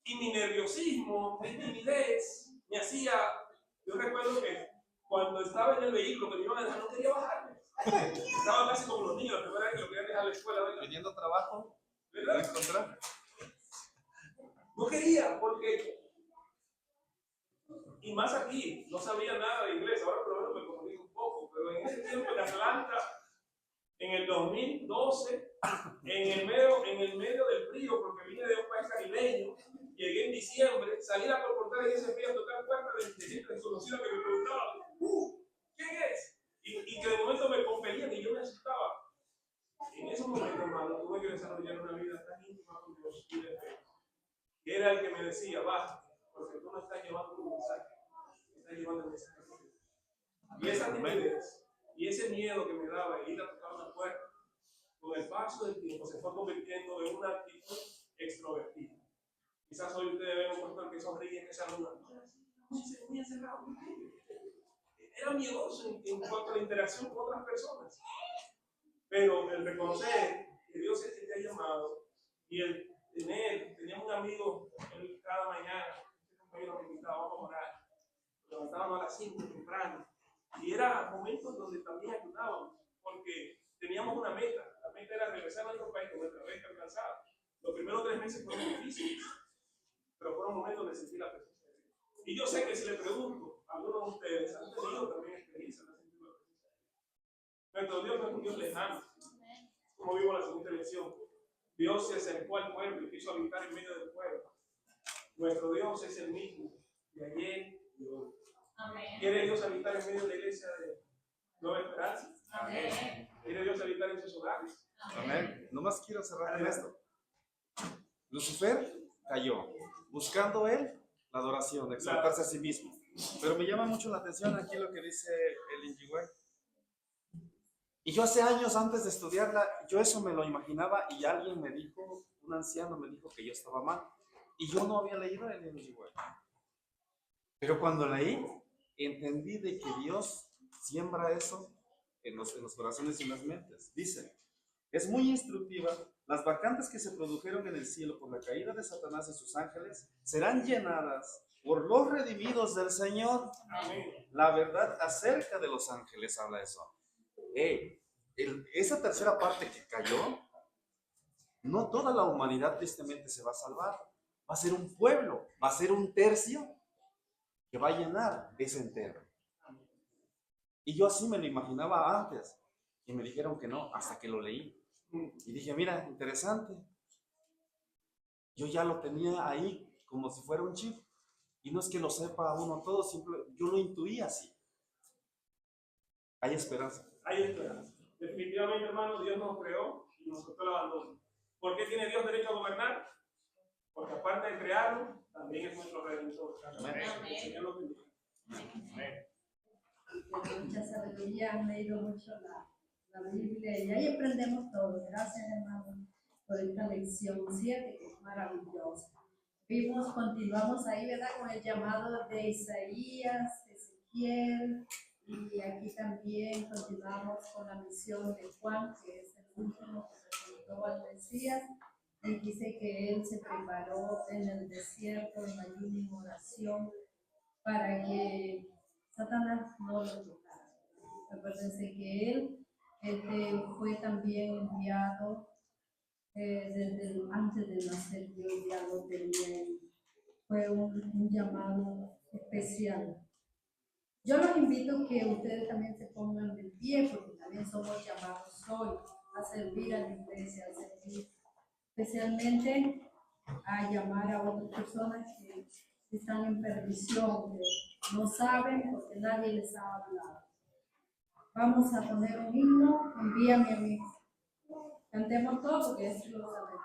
Y mi nerviosismo, mi timidez, me hacía. Yo recuerdo que cuando estaba en el vehículo que me iban a dejar, no quería bajarme. Estaba casi como los niños, la primera vez que lo querían dejar a la escuela. ¿Verdad? Pidiendo trabajo, ¿Verdad? no encontrar. No quería, porque. Y más aquí, no sabía nada de inglés. Ahora por lo menos me comunico un poco. Pero en ese tiempo en Atlanta, en el 2012, en el medio del frío, porque vine de un país caribeño, llegué en diciembre, salí a portal en ese frío a tocar puertas de gente desconocida que me preguntaban, ¿quién es? Y que de momento me compelían y yo me asustaba. En esos momentos, hermano, tuve que desarrollar una vida tan íntima con Dios y de fe. Y era el que me decía, baja, porque tú no estás llevando un mensaje, estás llevando el mensaje de Dios. Y esa timidez y ese miedo que me daba de ir a tocar una puerta, con el paso del tiempo se fue convirtiendo en una actitud extrovertida. Quizás hoy ustedes ven un pastor que sonríe, que saluda. No, se muy encerrado. Era miedoso en cuanto a la interacción con otras personas. Pero el reconocer que Dios es el que te ha llamado y el teníamos un amigo, él cada mañana, este compañero me invitaba, vamos a orar. Levantábamos a las 5 temprano. Y era momentos donde también ayudábamos, porque teníamos una meta. La meta era regresar a nuestro país con nuestra beca alcanzada. Los primeros 3 meses fueron difíciles, pero fueron momentos donde sentí la presencia de Dios. Y yo sé que si le pregunto a algunos de ustedes, han tenido también experiencia en la sentir la presencia de Dios. Nuestro Dios no es un Dios lejano, como vimos en la segunda lección. Dios se acercó al pueblo y quiso habitar en medio del pueblo. Nuestro Dios es el mismo de ayer y hoy. Amén. ¿Quiere Dios habitar en medio de la iglesia de Nueva Esperanza? Amén. ¿Quiere Dios habitar en sus hogares? Amén. Nomás quiero cerrar con esto. Lucifer cayó, buscando él la adoración, exaltarse a sí mismo. Pero me llama mucho la atención aquí lo que dice el Injiway. Y yo hace años antes de estudiarla, yo eso me lo imaginaba y alguien me dijo, un anciano me dijo que yo estaba mal. Y yo no había leído el Injiway. Pero cuando leí, entendí de que Dios siembra eso en los corazones y en las mentes. Dice, es muy instructiva, las vacantes que se produjeron en el cielo por la caída de Satanás y sus ángeles serán llenadas por los redimidos del Señor. Amén. La verdad acerca de los ángeles habla eso. Esa tercera parte que cayó, no toda la humanidad tristemente se va a salvar. Va a ser un pueblo, va a ser un tercio que va a llenar ese entero. Y yo así me lo imaginaba antes, y me dijeron que no, hasta que lo leí. Y dije, mira, interesante. Yo ya lo tenía ahí, como si fuera un chip. Y no es que lo sepa uno todo, yo lo intuía así. Hay esperanza. Hay esperanza. Definitivamente, hermano, Dios nos creó y nosotros lo abandonamos. ¿Por qué tiene Dios derecho a gobernar? Porque aparte de crearlo, también es nuestro redentor. Amén. El Señor lo bendiga. Amén. Con mucha sabiduría, han leído mucho la Biblia y ahí aprendemos todo. Gracias, hermano, por esta lección 7, que es maravillosa. Continuamos ahí, ¿verdad? Con el llamado de Isaías, Ezequiel, y aquí también continuamos con la misión de Juan, que es el último que presentó al Mesías, y dice que él se preparó en el desierto, en ayuno y oración, para que Satanás no lo tocara. Acuérdense que él fue también enviado antes de nacer. Dios ya lo tenía. Fue un llamado especial. Yo los invito a que ustedes también se pongan de pie, porque también somos llamados hoy a servir a la iglesia, a servir especialmente a llamar a otras personas que están en perdición, que no saben porque nadie les ha hablado. Vamos a poner un himno, envíame a mí. Cantemos todo porque eso lo sabemos.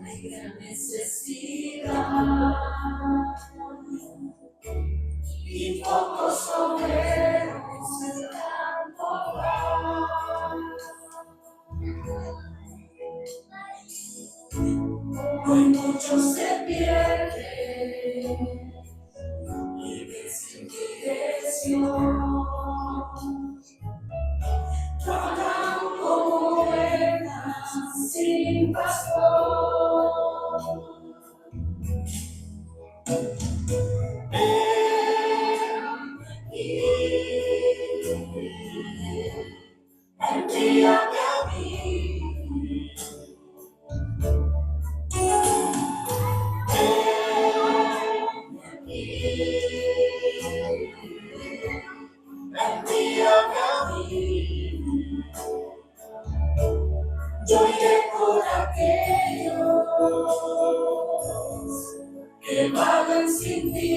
Hay gran necesidad y pocos obreros en tanto hogar. Hoy muchos se pierden y ven sin dirección. Vagan como ovejas sin pastor. Envíame a mí. Envíame a mí. Yo iré por aquellos que vagan sin ti.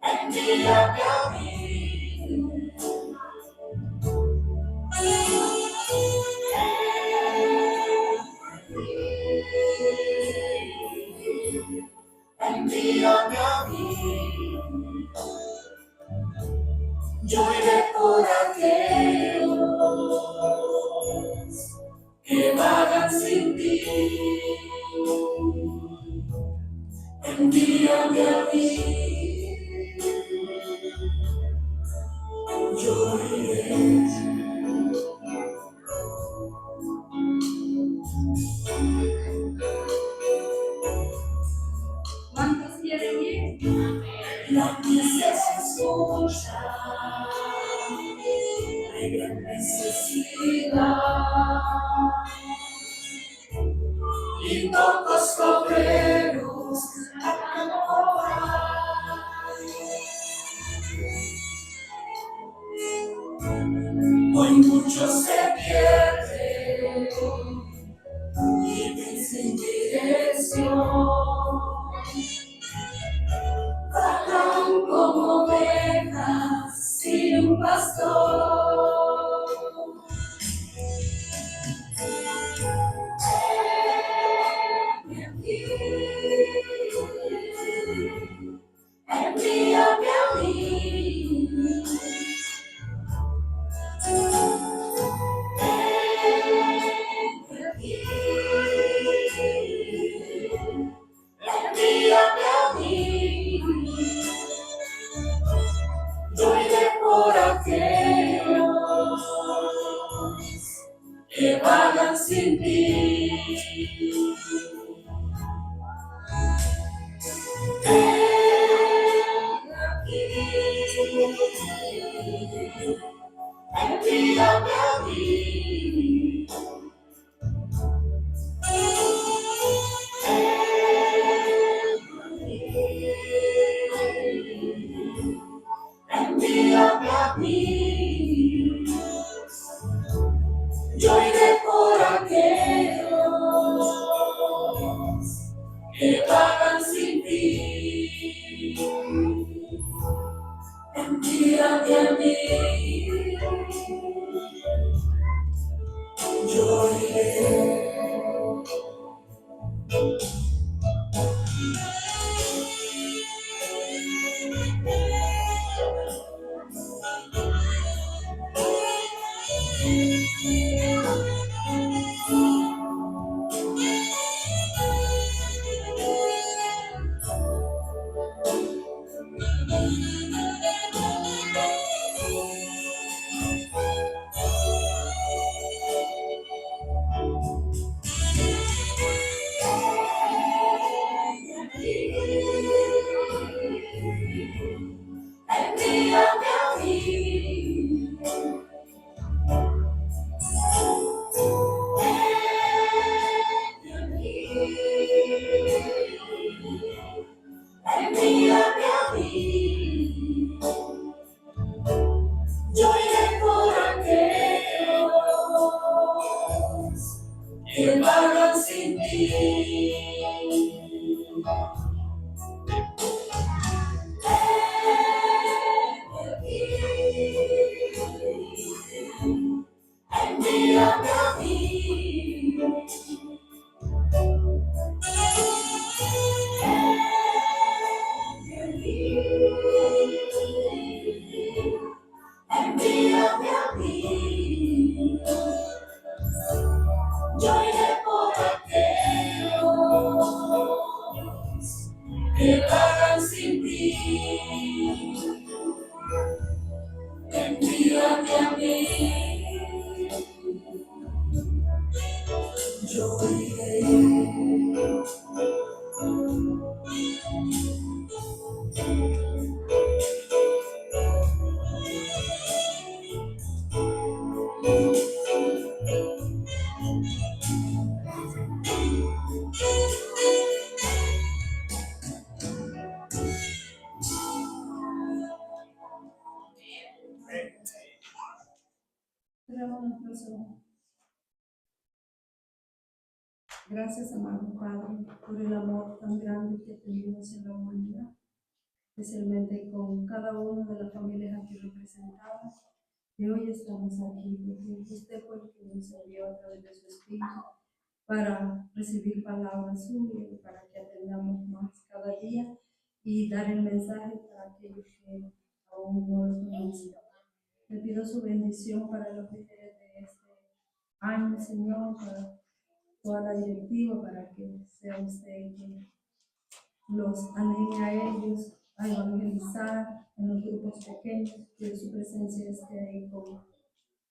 Envíame a mí. Envíame a mí. Yo iré por aquellos que vagan sin ti. Envíame a mí. Yo iré. ¿Cuántos quieren ir? La mies se escucha, hay gran necesidad y pocos obreros a laborar. Hoy muchos se pierden y ven sin dirección. Vagan como ovejas sin un pastor. Envíame a mí. Envíame a mí. Yo iré por aquellos que vagan sin ti. Envíame a mí. Envíame a mí. Yo iré por aquellos que vagan sin ti. Envíame a mí. Yo iré. que vagan sin ti. Envíame a mí, yo iré. Tenemos una persona. Gracias, amado Padre, por el amor tan grande que tenemos en la humanidad, especialmente con cada una de las familias aquí representadas. Y hoy estamos aquí porque usted fue el que nos envió a través de su Espíritu para recibir palabras suyas, para que atendamos más cada día y dar el mensaje para aquellos que aún no lo conocen. Le pido su bendición para los líderes de este año, Señor, para toda la directiva, para que sea usted quien los anime a ellos a evangelizar en los grupos pequeños, que su presencia esté ahí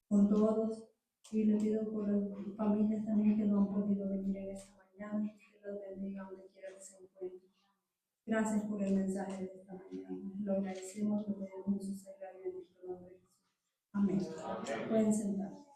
con todos. Y le pido por las familias también que no han podido venir en esta mañana, que los bendiga donde quiera que se encuentren. Gracias por el mensaje de esta mañana. Lo agradecemos, lo pedimos en su sagrado y bendito nombre de Jesús. Amén. Pueden sentarse.